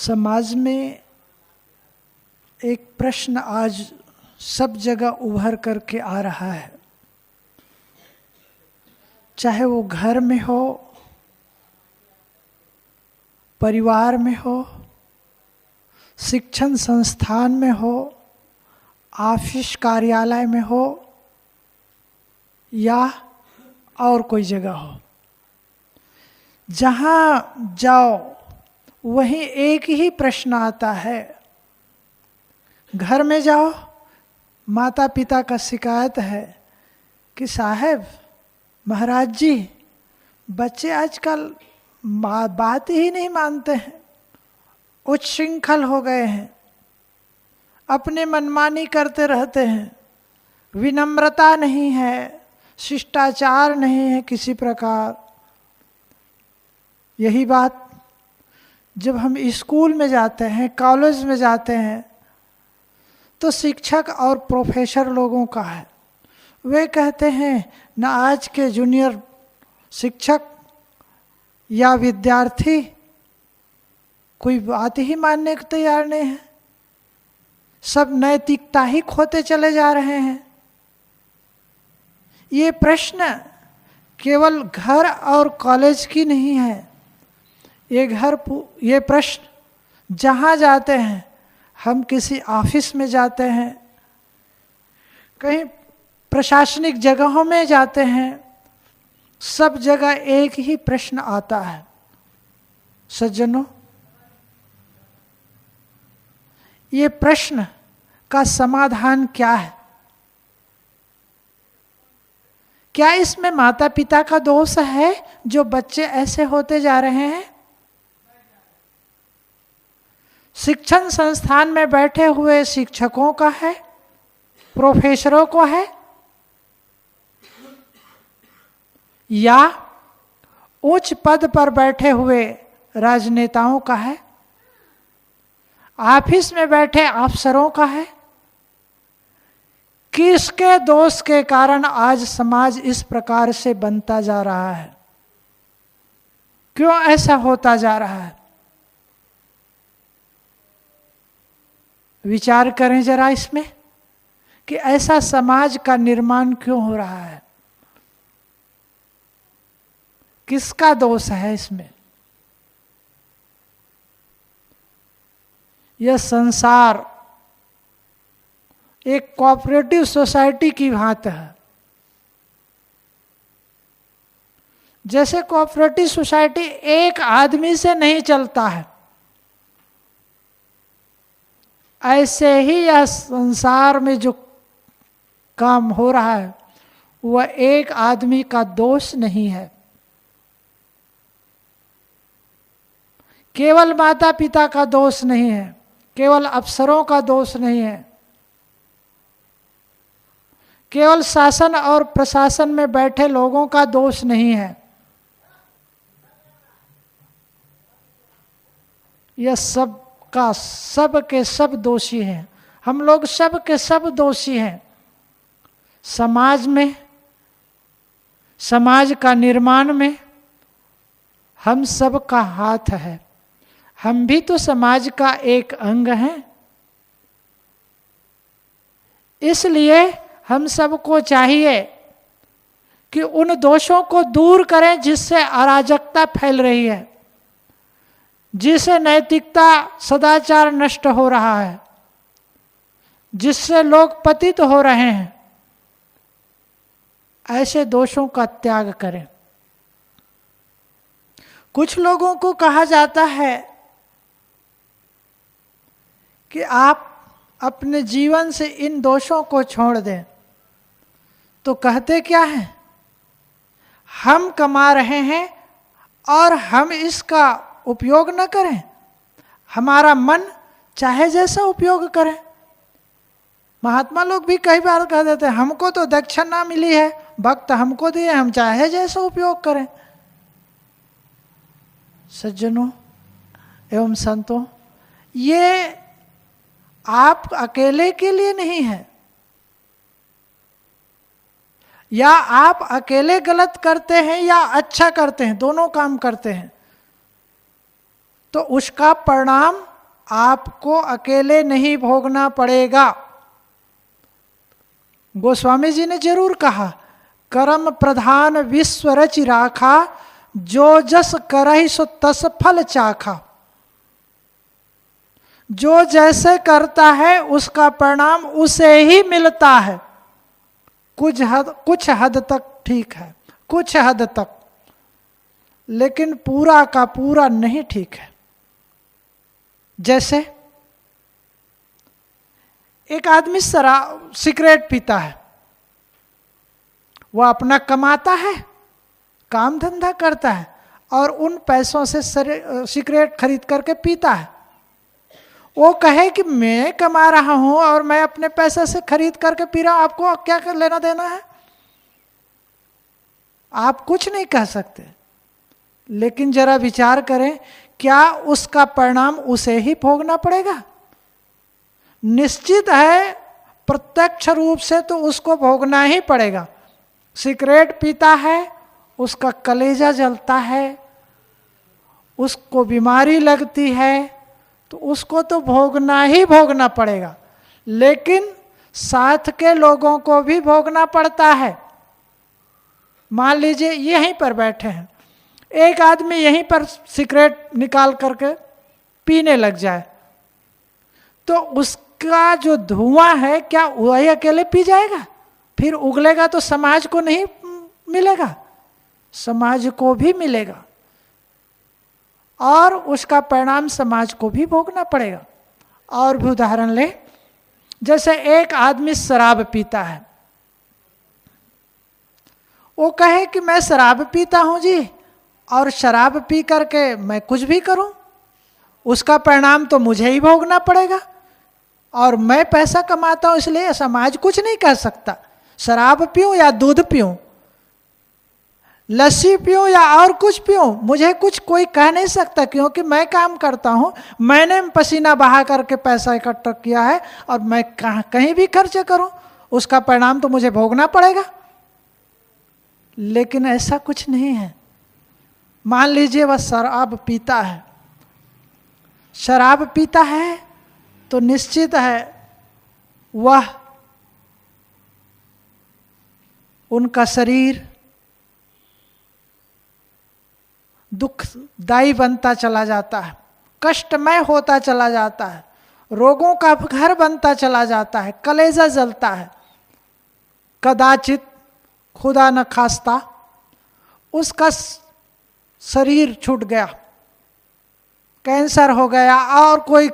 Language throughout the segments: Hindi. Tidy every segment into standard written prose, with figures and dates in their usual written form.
समाज में एक प्रश्न आज सब जगह उभर करके आ रहा है, चाहे वो घर में हो, परिवार में हो, शिक्षण संस्थान में हो, ऑफिस कार्यालय में हो या और कोई जगह हो। जहाँ जाओ वहीं एक ही प्रश्न आता है। घर में जाओ, माता पिता का शिकायत है कि साहब महाराज जी, बच्चे आजकल बात ही नहीं मानते हैं, उच्छृंखल हो गए हैं, अपने मनमानी करते रहते हैं, विनम्रता नहीं है, शिष्टाचार नहीं है किसी प्रकार। यही बात जब हम स्कूल में जाते हैं, कॉलेज में जाते हैं, तो शिक्षक और प्रोफेसर लोगों का है। वे कहते हैं ना आज के जूनियर शिक्षक या विद्यार्थी कोई बात ही मानने को तैयार नहीं है, सब नैतिकता ही खोते चले जा रहे हैं। ये प्रश्न केवल घर और कॉलेज की नहीं है, ये प्रश्न जहाँ जाते हैं, हम किसी ऑफिस में जाते हैं, कहीं प्रशासनिक जगहों में जाते हैं, सब जगह एक ही प्रश्न आता है। सज्जनों, ये प्रश्न का समाधान क्या है? क्या इसमें माता पिता का दोष है जो बच्चे ऐसे होते जा रहे हैं? शिक्षण संस्थान में बैठे हुए शिक्षकों का है, प्रोफेसरों को है, या उच्च पद पर बैठे हुए राजनेताओं का है, ऑफिस में बैठे अफसरों का है? किसके दोष के कारण आज समाज इस प्रकार से बनता जा रहा है? क्यों ऐसा होता जा रहा है? विचार करें जरा इसमें कि ऐसा समाज का निर्माण क्यों हो रहा है, किसका दोष है इसमें? यह संसार एक कोऑपरेटिव सोसाइटी की भांति है। जैसे कोऑपरेटिव सोसाइटी एक आदमी से नहीं चलता है, ऐसे ही यह संसार में जो काम हो रहा है वह एक आदमी का दोष नहीं है, केवल माता पिता का दोष नहीं है, केवल अफसरों का दोष नहीं है, केवल शासन और प्रशासन में बैठे लोगों का दोष नहीं है। यह सब का सब के सब दोषी हैं। हम लोग सब के सब दोषी हैं। समाज में, समाज का निर्माण में हम सब का हाथ है। हम भी तो समाज का एक अंग हैं। इसलिए हम सबको चाहिए कि उन दोषों को दूर करें जिससे अराजकता फैल रही है, जिससे नैतिकता सदाचार नष्ट हो रहा है, जिससे लोग पतित हो रहे हैं। ऐसे दोषों का त्याग करें। कुछ लोगों को कहा जाता है कि आप अपने जीवन से इन दोषों को छोड़ दें, तो कहते क्या है? हम कमा रहे हैं और हम इसका उपयोग न करें, हमारा मन चाहे जैसा उपयोग करें। महात्मा लोग भी कई बार कह देते हैं, हमको तो दक्षिणा मिली है, भक्त हमको दिए, हम चाहे जैसा उपयोग करें। सज्जनों एवं संतों, ये आप अकेले के लिए नहीं है, या आप अकेले गलत करते हैं या अच्छा करते हैं, दोनों काम करते हैं, तो उसका परिणाम आपको अकेले नहीं भोगना पड़ेगा। गोस्वामी जी ने जरूर कहा, कर्म प्रधान विश्व रचि राखा, जो जस करहि सो तस फल चाखा। जो जैसे करता है उसका परिणाम उसे ही मिलता है। कुछ हद तक ठीक है, कुछ हद तक, लेकिन पूरा का पूरा नहीं ठीक है। जैसे एक आदमी सिगरेट पीता है, वह अपना कमाता है, काम धंधा करता है और उन पैसों से सिगरेट खरीद करके पीता है। वो कहे कि मैं कमा रहा हूं और मैं अपने पैसे से खरीद करके पी रहा हूं, आपको क्या कर लेना देना है? आप कुछ नहीं कह सकते। लेकिन जरा विचार करें, क्या उसका परिणाम उसे ही भोगना पड़ेगा? निश्चित है, प्रत्यक्ष रूप से तो उसको भोगना ही पड़ेगा। सिगरेट पीता है, उसका कलेजा जलता है, उसको बीमारी लगती है, तो उसको तो भोगना ही भोगना पड़ेगा। लेकिन साथ के लोगों को भी भोगना पड़ता है। मान लीजिए यहीं पर बैठे हैं, एक आदमी यहीं पर सिगरेट निकाल करके पीने लग जाए, तो उसका जो धुआं है, क्या वही अकेले पी जाएगा? फिर उगलेगा तो समाज को नहीं मिलेगा, समाज को भी मिलेगा और उसका परिणाम समाज को भी भोगना पड़ेगा। और भी उदाहरण ले, जैसे एक आदमी शराब पीता है, वो कहे कि मैं शराब पीता हूं जी, और शराब पी करके मैं कुछ भी करूं, उसका परिणाम तो मुझे ही भोगना पड़ेगा, और मैं पैसा कमाता हूं इसलिए समाज कुछ नहीं कह सकता। शराब पीऊं या दूध पीऊं, लस्सी पीऊं या और कुछ पीऊं, मुझे कुछ कोई कह नहीं सकता, क्योंकि मैं काम करता हूं, मैंने पसीना बहा करके पैसा इकट्ठा किया है और मैं कहीं भी खर्च करूं, उसका परिणाम तो मुझे भोगना पड़ेगा। लेकिन ऐसा कुछ नहीं है। मान लीजिए वह शराब पीता है, शराब पीता है तो निश्चित है वह उनका शरीर दुखदायी बनता चला जाता है, कष्टमय होता चला जाता है, रोगों का घर बनता चला जाता है, कलेजा जलता है। कदाचित खुदा न खास्ता उसका शरीर छूट गया, कैंसर हो गया और कोई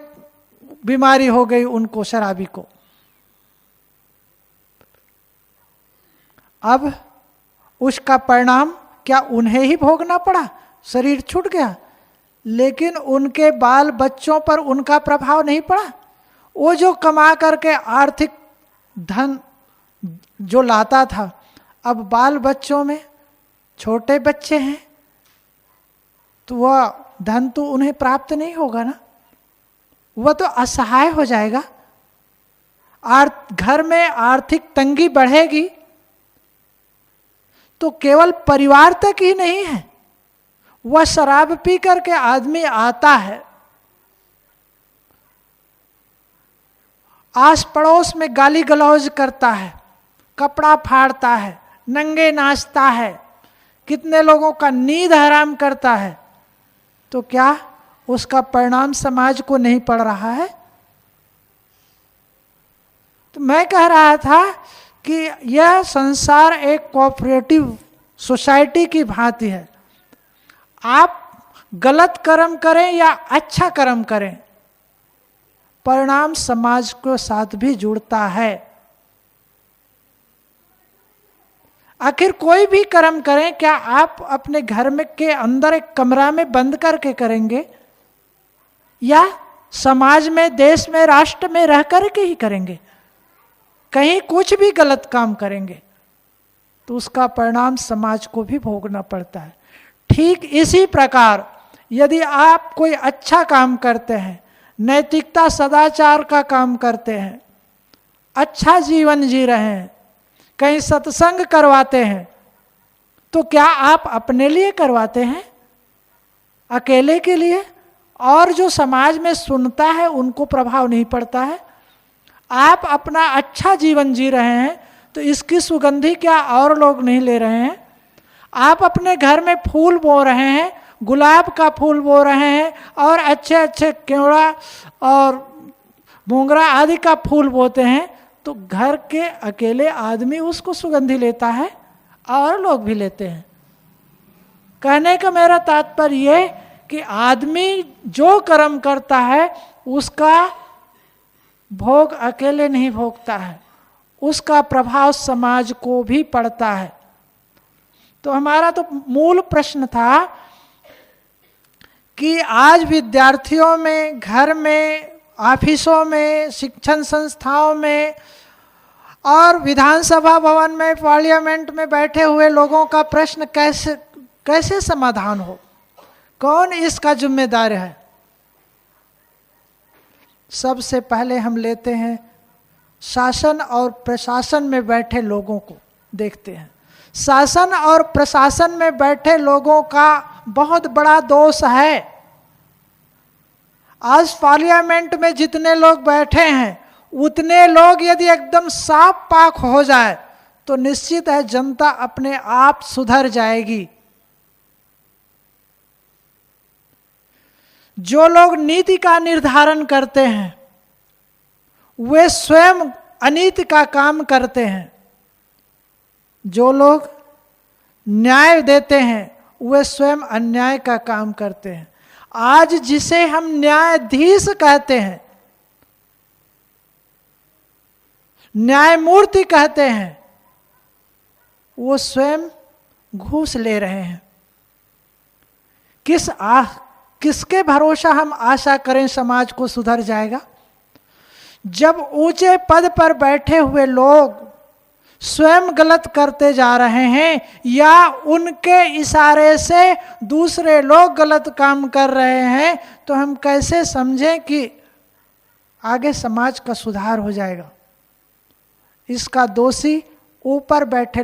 बीमारी हो गई उनको, शराबी को। अब उसका परिणाम क्या उन्हें ही भोगना पड़ा? शरीर छूट गया, लेकिन उनके बाल बच्चों पर उनका प्रभाव नहीं पड़ा। वो जो कमा करके आर्थिक धन जो लाता था, अब बाल बच्चों में छोटे बच्चे हैं तो वह धन तो उन्हें प्राप्त नहीं होगा ना, वह तो असहाय हो जाएगा। घर में आर्थिक तंगी बढ़ेगी तो केवल परिवार तक ही नहीं है, वह शराब पी करके आदमी आता है, आस पड़ोस में गाली गलौज करता है, कपड़ा फाड़ता है, नंगे नाचता है, कितने लोगों का नींद हराम करता है, तो क्या उसका परिणाम समाज को नहीं पड़ रहा है? तो मैं कह रहा था कि यह संसार एक कोऑपरेटिव सोसाइटी की भांति है। आप गलत कर्म करें या अच्छा कर्म करें, परिणाम समाज के साथ भी जुड़ता है। आखिर कोई भी कर्म करें, क्या आप अपने घर में के अंदर एक कमरा में बंद करके करेंगे या समाज में, देश में, राष्ट्र में रह करके ही करेंगे? कहीं कुछ भी गलत काम करेंगे तो उसका परिणाम समाज को भी भोगना पड़ता है। ठीक इसी प्रकार यदि आप कोई अच्छा काम करते हैं, नैतिकता सदाचार का काम करते हैं, अच्छा जीवन जी रहे हैं, कहीं सत्संग करवाते हैं, तो क्या आप अपने लिए करवाते हैं, अकेले के लिए? और जो समाज में सुनता है उनको प्रभाव नहीं पड़ता है। आप अपना अच्छा जीवन जी रहे हैं तो इसकी सुगंधी क्या और लोग नहीं ले रहे हैं? आप अपने घर में फूल बो रहे हैं, गुलाब का फूल बो रहे हैं और अच्छे अच्छे केवड़ा और मोगरा आदि का फूल बोते हैं, तो घर के अकेले आदमी उसको सुगंधी लेता है और लोग भी लेते हैं। कहने का मेरा तात्पर्य ये कि आदमी जो कर्म करता है उसका भोग अकेले नहीं भोगता है, उसका प्रभाव समाज को भी पड़ता है। तो हमारा तो मूल प्रश्न था कि आज विद्यार्थियों में, घर में, ऑफिसों में, शिक्षण संस्थाओं में और विधानसभा भवन में, पार्लियामेंट में बैठे हुए लोगों का प्रश्न कैसे समाधान हो? कौन इसका जिम्मेदार है? सबसे पहले हम लेते हैं शासन और प्रशासन में बैठे लोगों को देखते हैं। शासन और प्रशासन में बैठे लोगों का बहुत बड़ा दोष है। आज पार्लियामेंट में जितने लोग बैठे हैं उतने लोग यदि एकदम साफ पाक हो जाए तो निश्चित है जनता अपने आप सुधर जाएगी। जो लोग नीति का निर्धारण करते हैं वे स्वयं अनीति का काम करते हैं। जो लोग न्याय देते हैं वे स्वयं अन्याय का काम करते हैं। आज जिसे हम न्यायाधीश कहते हैं, न्यायमूर्ति कहते हैं, वो स्वयं घूस ले रहे हैं। किसके भरोसा हम आशा करें समाज को सुधर जाएगा? जब ऊंचे पद पर बैठे हुए लोग स्वयं गलत करते जा रहे हैं या उनके इशारे से दूसरे लोग गलत काम कर रहे हैं, तो हम कैसे समझें कि आगे समाज का सुधार हो जाएगा? इसका दोषी ऊपर बैठे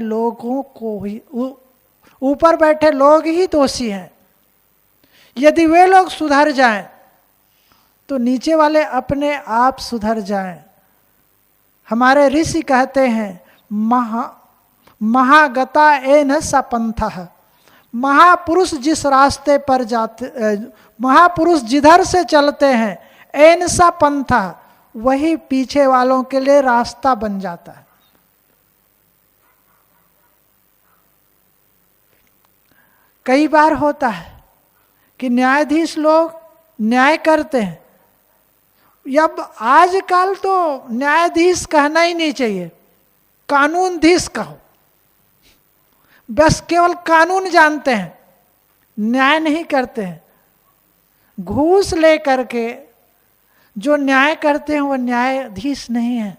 लोग ही दोषी हैं। यदि वे लोग सुधर जाएं तो नीचे वाले अपने आप सुधर जाएं। हमारे ऋषि कहते हैं महागता एन स पंथः। महापुरुष जिस रास्ते पर जाते, महापुरुष जिधर से चलते हैं, एन स पंथः, वही पीछे वालों के लिए रास्ता बन जाता है। कई बार होता है कि न्यायाधीश लोग न्याय करते हैं। अब आजकल तो न्यायाधीश कहना ही नहीं चाहिए, कानूनधीश कहो। बस केवल कानून जानते हैं, न्याय नहीं करते हैं। घूस ले करके जो न्याय करते हैं वो न्यायाधीश नहीं है।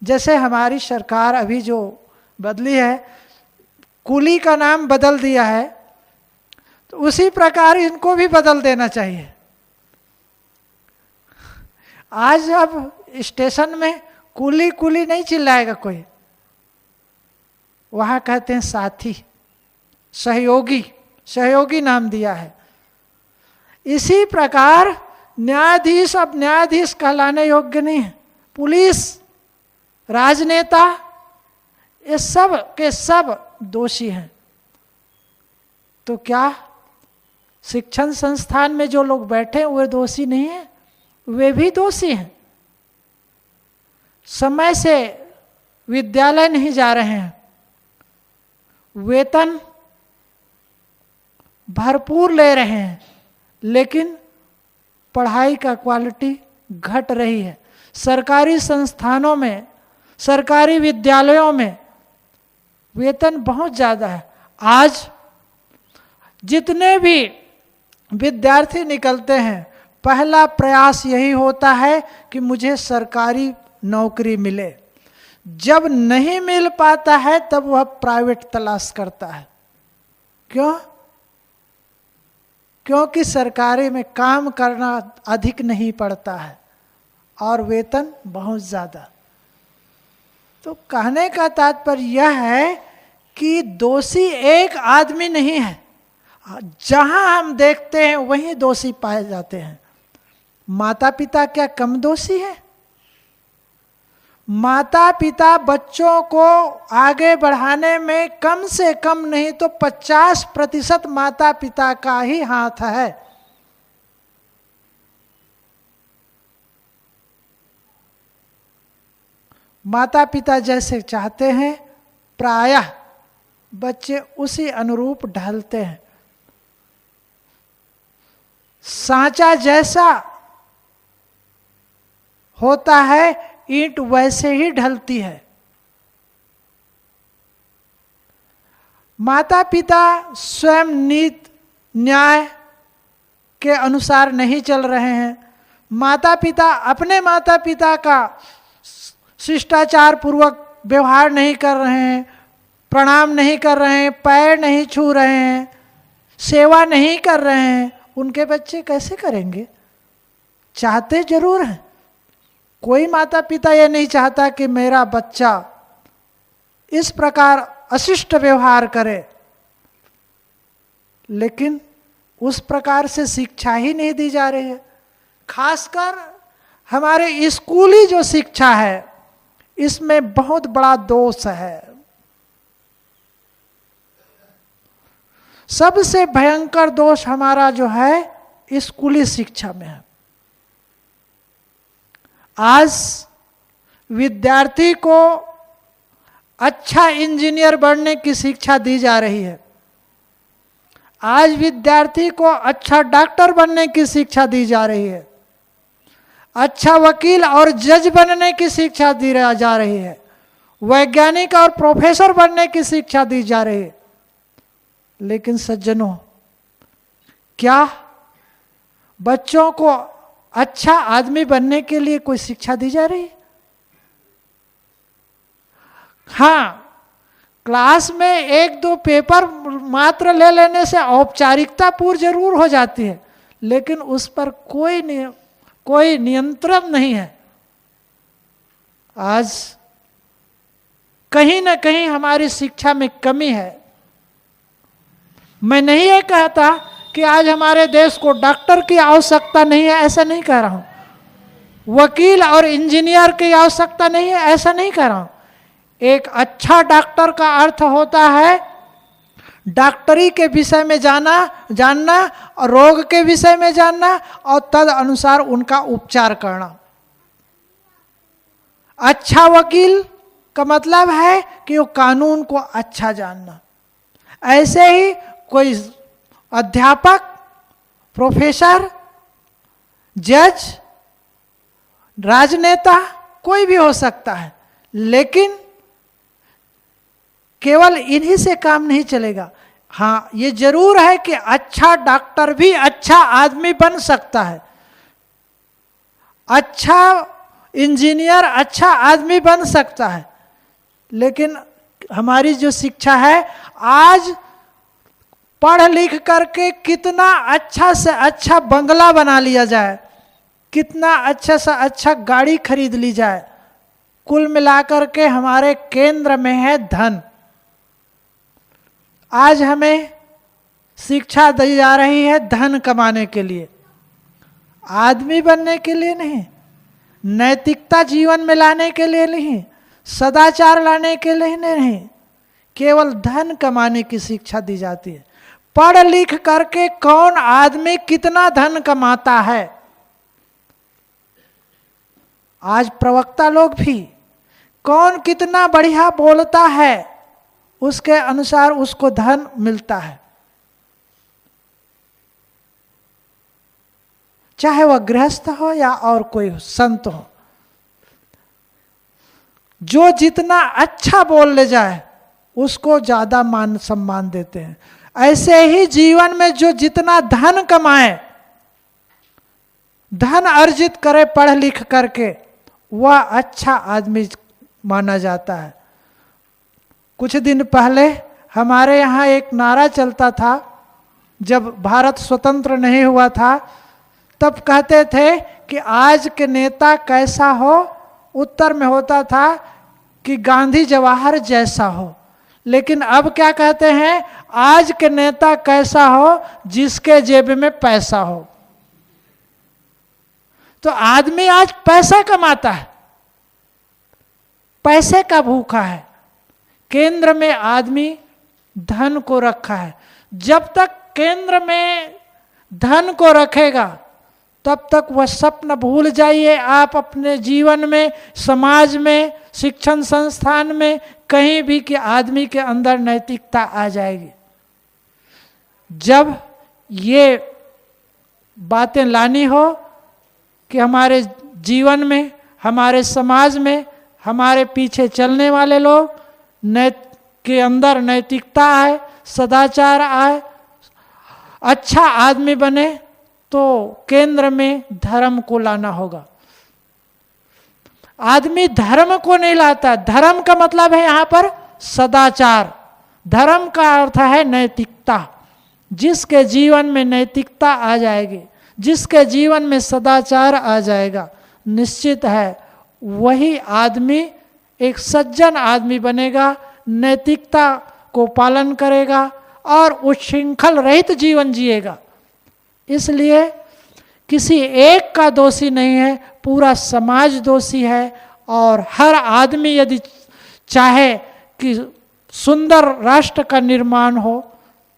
जैसे हमारी सरकार अभी जो बदली है, कुली का नाम बदल दिया है, तो उसी प्रकार इनको भी बदल देना चाहिए। आज अब स्टेशन में कुली कुली नहीं चिल्लाएगा कोई, वहां कहते हैं साथी, सहयोगी, सहयोगी नाम दिया है। इसी प्रकार न्यायाधीश अब न्यायाधीश कहलाने योग्य नहीं है। पुलिस, राजनेता, ये सब के सब दोषी हैं। तो क्या शिक्षण संस्थान में जो लोग बैठे वे दोषी नहीं हैं? वे भी दोषी हैं। समय से विद्यालय नहीं जा रहे हैं, वेतन भरपूर ले रहे हैं, लेकिन पढ़ाई का क्वालिटी घट रही है। सरकारी संस्थानों में, सरकारी विद्यालयों में वेतन बहुत ज़्यादा है। आज जितने भी विद्यार्थी निकलते हैं, पहला प्रयास यही होता है कि मुझे सरकारी नौकरी मिले। जब नहीं मिल पाता है तब वह प्राइवेट तलाश करता है। क्यों? क्योंकि सरकारी में काम करना अधिक नहीं पड़ता है और वेतन बहुत ज़्यादा। तो कहने का तात्पर्य यह है कि दोषी एक आदमी नहीं है। जहां हम देखते हैं वहीं दोषी पाए जाते हैं। माता पिता क्या कम दोषी है? माता पिता बच्चों को आगे बढ़ाने में कम से कम नहीं तो 50% माता पिता का ही हाथ है। माता पिता जैसे चाहते हैं प्रायः बच्चे उसी अनुरूप ढलते हैं। सांचा जैसा होता है ईंट वैसे ही ढलती है। माता पिता स्वयं नीति न्याय के अनुसार नहीं चल रहे हैं। माता पिता अपने माता पिता का शिष्टाचार पूर्वक व्यवहार नहीं कर रहे हैं, प्रणाम नहीं कर रहे हैं, पैर नहीं छू रहे हैं, सेवा नहीं कर रहे हैं, उनके बच्चे कैसे करेंगे? चाहते जरूर हैं। कोई माता पिता ये नहीं चाहता कि मेरा बच्चा इस प्रकार अशिष्ट व्यवहार करे, लेकिन उस प्रकार से शिक्षा ही नहीं दी जा रही है। खासकर हमारे स्कूली जो शिक्षा है इसमें बहुत बड़ा दोष है। सबसे भयंकर दोष हमारा जो है स्कूली शिक्षा में है। आज विद्यार्थी को अच्छा इंजीनियर बनने की शिक्षा दी जा रही है। आज विद्यार्थी को अच्छा डॉक्टर बनने की शिक्षा दी जा रही है। अच्छा वकील और जज बनने की शिक्षा दी जा रही है। वैज्ञानिक और प्रोफेसर बनने की शिक्षा दी जा रही है। लेकिन सज्जनों, क्या बच्चों को अच्छा आदमी बनने के लिए कोई शिक्षा दी जा रही है? हाँ, क्लास में एक दो पेपर मात्र ले लेने से औपचारिकता पूर्ण जरूर हो जाती है, लेकिन उस पर कोई नियंत्रण नहीं है। आज कहीं ना कहीं हमारी शिक्षा में कमी है। मैं नहीं ये कहता कि आज हमारे देश को डॉक्टर की आवश्यकता नहीं है, ऐसा नहीं कह रहा हूं। वकील और इंजीनियर की आवश्यकता नहीं है, ऐसा नहीं कह रहा हूं। एक अच्छा डॉक्टर का अर्थ होता है डॉक्टरी के विषय में जानना और रोग के विषय में जानना और तद अनुसार उनका उपचार करना। अच्छा वकील का मतलब है कि वो कानून को अच्छा जानना। ऐसे ही कोई अध्यापक, प्रोफेसर, जज, राजनेता कोई भी हो सकता है, लेकिन केवल इन्हीं से काम नहीं चलेगा। हाँ, ये जरूर है कि अच्छा डॉक्टर भी अच्छा आदमी बन सकता है, अच्छा इंजीनियर अच्छा आदमी बन सकता है, लेकिन हमारी जो शिक्षा है आज पढ़ लिख करके कितना अच्छा से अच्छा बंगला बना लिया जाए, कितना अच्छा से अच्छा गाड़ी खरीद ली जाए, कुल मिलाकर के हमारे केंद्र में है धन। आज हमें शिक्षा दी जा रही है धन कमाने के लिए, आदमी बनने के लिए नहीं, नैतिकता जीवन में लाने के लिए नहीं, सदाचार लाने के लिए नहीं, केवल धन कमाने की शिक्षा दी जाती है। पढ़ लिख करके कौन आदमी कितना धन कमाता है, आज प्रवक्ता लोग भी कौन कितना बढ़िया बोलता है उसके अनुसार उसको धन मिलता है। चाहे वह गृहस्थ हो या और कोई संत हो, जो जितना अच्छा बोल ले जाए उसको ज्यादा मान सम्मान देते हैं। ऐसे ही जीवन में जो जितना धन कमाए, धन अर्जित करे पढ़ लिख करके, वह अच्छा आदमी माना जाता है। कुछ दिन पहले हमारे यहाँ एक नारा चलता था, जब भारत स्वतंत्र नहीं हुआ था तब कहते थे कि आज के नेता कैसा हो, उत्तर में होता था कि गांधी जवाहर जैसा हो। लेकिन अब क्या कहते हैं, आज के नेता कैसा हो, जिसके जेब में पैसा हो। तो आदमी आज पैसा कमाता है, पैसे का भूखा है। केंद्र में आदमी धन को रखा है। जब तक केंद्र में धन को रखेगा तब तक वह स्वप्न भूल जाइए। आप अपने जीवन में, समाज में, शिक्षण संस्थान में, कहीं भी कि आदमी के अंदर नैतिकता आ जाएगी। जब ये बातें लानी हो कि हमारे जीवन में, हमारे समाज में, हमारे पीछे चलने वाले लोग के अंदर नैतिकता आए, सदाचार आए, अच्छा आदमी बने, तो केंद्र में धर्म को लाना होगा। आदमी धर्म को नहीं लाता। धर्म का मतलब है यहां पर सदाचार। धर्म का अर्थ है नैतिकता। जिसके जीवन में नैतिकता आ जाएगी, जिसके जीवन में सदाचार आ जाएगा, निश्चित है वही आदमी एक सज्जन आदमी बनेगा, नैतिकता को पालन करेगा और उच्छृंखल रहित जीवन जिएगा। इसलिए किसी एक का दोषी नहीं है, पूरा समाज दोषी है। और हर आदमी यदि चाहे कि सुंदर राष्ट्र का निर्माण हो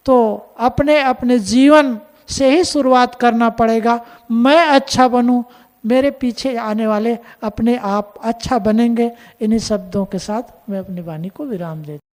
तो अपने अपने जीवन से ही शुरुआत करना पड़ेगा। मैं अच्छा बनूं, मेरे पीछे आने वाले अपने आप अच्छा बनेंगे। इन्हीं शब्दों के साथ मैं अपनी वाणी को विराम देता हूं।